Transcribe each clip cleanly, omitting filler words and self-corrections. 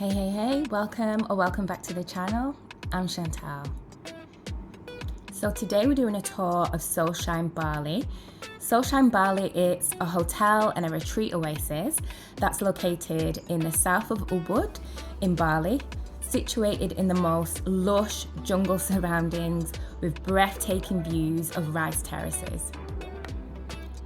Hey, welcome back to the channel. I'm Chantelle. So today we're doing a tour of Soulshine Bali. Soulshine Bali is a hotel and a retreat oasis that's located in the south of Ubud in Bali, situated in the most lush jungle surroundings with breathtaking views of rice terraces.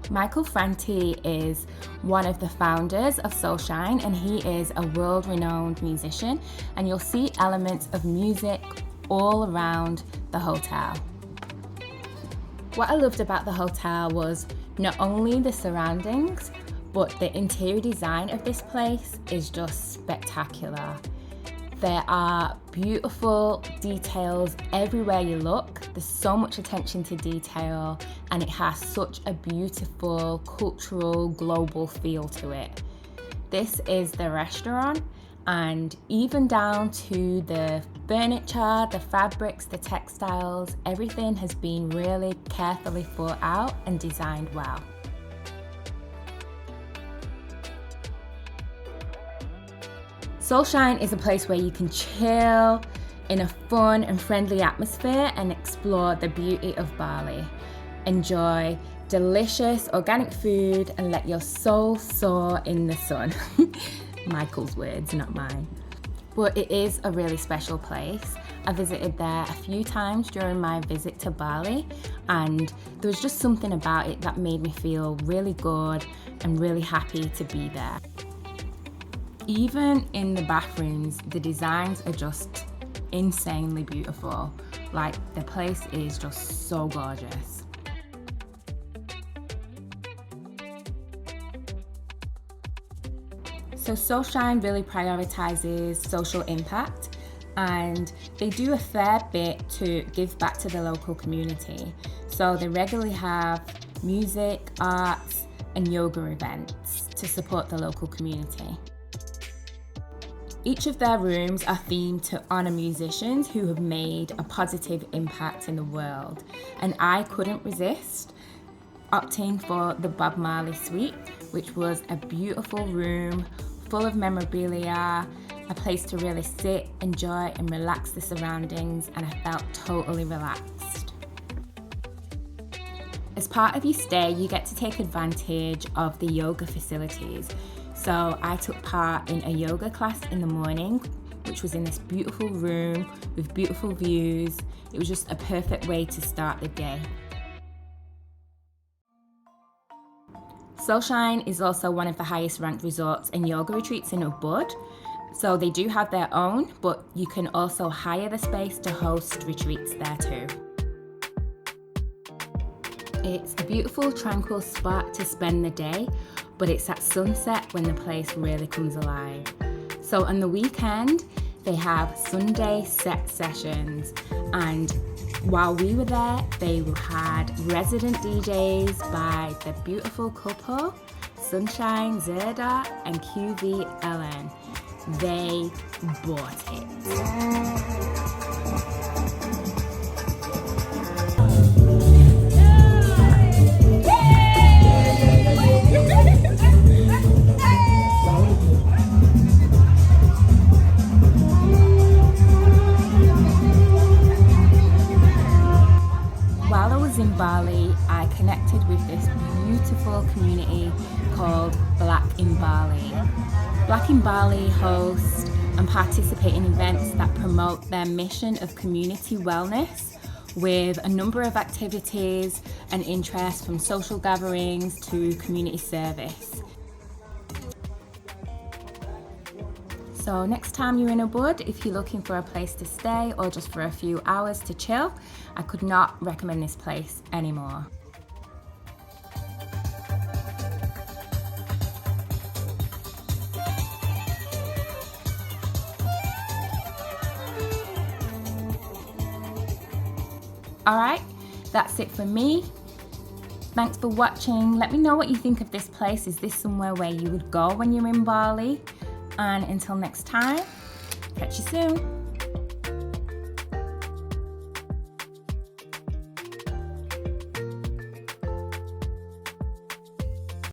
Michael Franti is one of the founders of Soulshine, and he is a world-renowned musician, and you'll see elements of music all around the hotel. What I loved about the hotel was not only the surroundings, but the interior design of this place is just spectacular. There are beautiful details everywhere you look. There's so much attention to detail, and it has such a beautiful cultural global feel to it. This is the restaurant, and even down to the furniture, the fabrics, the textiles, everything has been really carefully thought out and designed well. Soulshine is a place where you can chill in a fun and friendly atmosphere and explore the beauty of Bali. Enjoy delicious organic food and let your soul soar in the sun. Michael's words, not mine. But it is a really special place. I visited there a few times during my visit to Bali, and there was just something about it that made me feel really good and really happy to be there. Even in the bathrooms, the designs are just insanely beautiful. Like, the place is just so gorgeous. So Soulshine really prioritizes social impact, and they do a fair bit to give back to the local community. So they regularly have music, arts, and yoga events to support the local community. Each of their rooms are themed to honour musicians who have made a positive impact in the world, and I couldn't resist opting for the Bob Marley suite, which was a beautiful room full of memorabilia, a place to really sit, enjoy and relax the surroundings, and I felt totally relaxed. As part of your stay, you get to take advantage of the yoga facilities. So I took part in a yoga class in the morning, which was in this beautiful room with beautiful views. It was just a perfect way to start the day. Soulshine is also one of the highest ranked resorts and yoga retreats in Ubud. So they do have their own, but you can also hire the space to host retreats there too. It's a beautiful, tranquil spot to spend the day, but it's at sunset when the place really comes alive. So on the weekend, they have Sunday set sessions, and while we were there, they had resident DJs by the beautiful couple, Sunshine, Zerda and QVLN. They bought it. While I was in Bali, I connected with this beautiful community called Black in Bali. Black in Bali host and participate in events that promote their mission of community wellness, with a number of activities and interests from social gatherings to community service. So next time you're in Ubud, if you're looking for a place to stay or just for a few hours to chill, I could not recommend this place anymore. Alright, that's it for me. Thanks for watching. Let me know what you think of this place. Is this somewhere where you would go when you're in Bali? And until next time, catch you soon.